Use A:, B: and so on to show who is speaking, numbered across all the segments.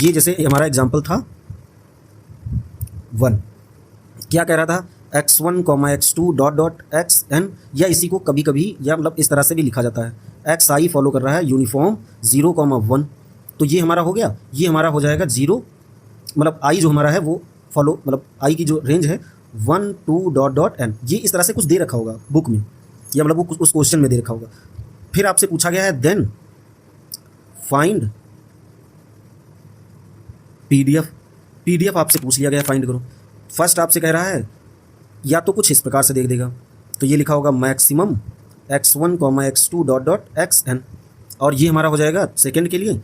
A: ये जैसे हमारा एग्जाम्पल था 1, क्या कह रहा था, x1, x2 dot dot xn, या इसी को कभी कभी या मतलब इस तरह से भी लिखा जाता है xi फॉलो कर रहा है यूनिफॉर्म 0, 1। तो ये हमारा हो गया, ये हमारा हो जाएगा 0, मतलब i जो हमारा है वो फॉलो, मतलब i की जो रेंज है 1, 2 डॉट डॉट n। ये इस तरह से कुछ दे रखा होगा बुक में, या मतलब वो उस क्वेश्चन में दे रखा होगा। फिर आपसे पूछा गया है देन फाइंड पीडीएफ आपसे पूछ लिया गया फाइंड करो। फर्स्ट आपसे कह रहा है या तो कुछ इस प्रकार से देख देगा, तो ये लिखा होगा maximum x1, x2 dot dot xn, और ये हमारा हो जाएगा सेकेंड के लिए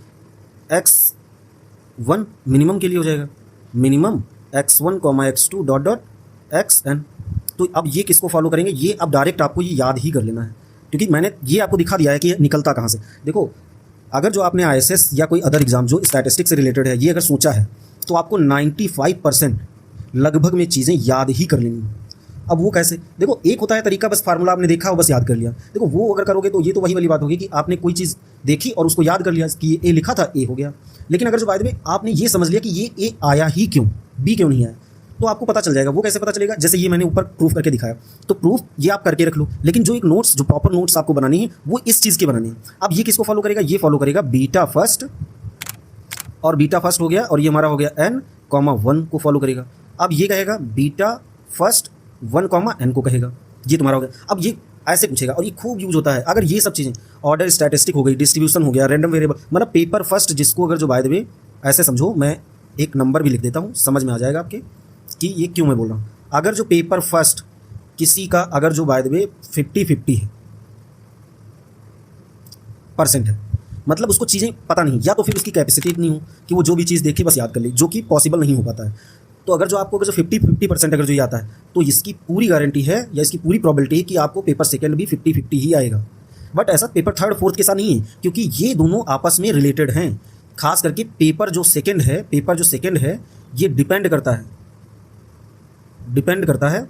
A: x1, मिनिमम के लिए हो जाएगा minimum x1, x2 dot dot xn। तो अब ये किसको फॉलो करेंगे, ये अब डायरेक्ट आपको ये याद ही कर लेना है, क्योंकि मैंने ये आपको दिखा दिया है कि निकलता कहाँ से। देखो, अगर जो आपने ISS या कोई अदर एग्जाम जो स्टैटिस्टिक्स से रिलेटेड है ये अगर सोचा है तो आपको 95% लगभग में चीज़ें याद ही कर लेनी। अब वो कैसे, देखो एक होता है तरीका, बस फार्मूला आपने देखा हो बस याद कर लिया। देखो वो अगर करोगे तो ये तो वही वाली बात होगी कि आपने कोई चीज़ देखी और उसको याद कर लिया कि ए लिखा था, ए हो गया। लेकिन अगर जो बाद में आपने ये समझ लिया कि ये ए आया ही क्यों, बी क्यों नहीं आया, तो आपको पता चल जाएगा। वो कैसे पता चलेगा, जैसे ये मैंने ऊपर प्रूफ करके दिखाया, तो प्रूफ ये आप करके रख लो, लेकिन जो एक नोट्स, जो प्रॉपर नोट्स आपको बनानी है वो इस चीज़ की बनानी है। अब ये किसको फॉलो करेगा, ये फॉलो करेगा बीटा फर्स्ट, और बीटा फर्स्ट हो गया, और ये हमारा हो गया n, 1 को फॉलो करेगा। अब ये कहेगा बीटा फर्स्ट 1, n को कहेगा, ये तुम्हारा हो गया। अब ये ऐसे पूछेगा, और ये खूब यूज होता है अगर ये सब चीज़ें, ऑर्डर स्टैटिस्टिक हो गई, डिस्ट्रीब्यूशन हो गया, रैंडम वेरिएबल, मतलब पेपर फर्स्ट जिसको अगर जो बाय द वे ऐसे समझो, मैं एक नंबर भी लिख देता हूँ, समझ में आ जाएगा आपके कि ये क्यों मैं बोल रहा हूँ। अगर जो पेपर फर्स्ट किसी का अगर जो बाय द वे 50-50 है परसेंट है, मतलब उसको चीज़ें पता नहीं, या तो फिर उसकी कैपेसिटी इतनी हो कि वो जो भी चीज़ देखी बस याद कर ले, जो कि पॉसिबल नहीं हो पाता है। तो अगर जो आपको अगर जो 50% अगर जो ये आता है, तो इसकी पूरी गारंटी है या इसकी पूरी प्रोबेबिलिटी है कि आपको पेपर सेकंड भी 50-50 ही आएगा। बट ऐसा पेपर थर्ड फोर्थ के साथ नहीं है, क्योंकि ये दोनों आपस में रिलेटेड हैं। खास करके पेपर जो सेकंड है ये डिपेंड करता है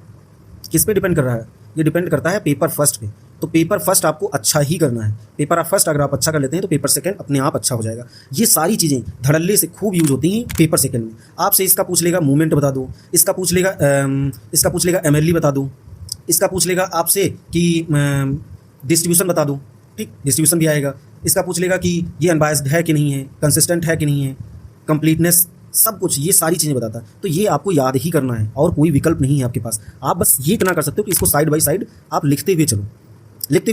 A: किस पे डिपेंड कर रहा है, ये डिपेंड करता है पेपर फर्स्ट पे। तो पेपर फर्स्ट आपको अच्छा ही करना है, पेपर फर्स्ट अगर आप अच्छा कर लेते हैं तो पेपर सेकंड अपने आप अच्छा हो जाएगा। ये सारी चीज़ें धड़ल्ले से खूब यूज होती हैं पेपर सेकंड में। आपसे इसका पूछ लेगा मूवमेंट बता दो, इसका पूछ लेगा MLE बता दो, इसका पूछ लेगा आपसे कि डिस्ट्रीब्यूशन बता दो, ठीक, डिस्ट्रीब्यूशन भी आएगा। इसका पूछ लेगा कि ये अनबायस्ड है कि नहीं है, कंसिस्टेंट है कि नहीं है, कंप्लीटनेस, सब कुछ ये सारी चीज़ें बताता है। तो ये आपको याद ही करना है और कोई विकल्प नहीं है आपके पास। आप बस ये इतना कर सकते हो कि इसको साइड बाय साइड आप लिखते हुए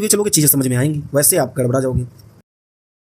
A: चलो कि चीज़ें समझ में आएंगी, वैसे आप गड़बड़ा जाओगे।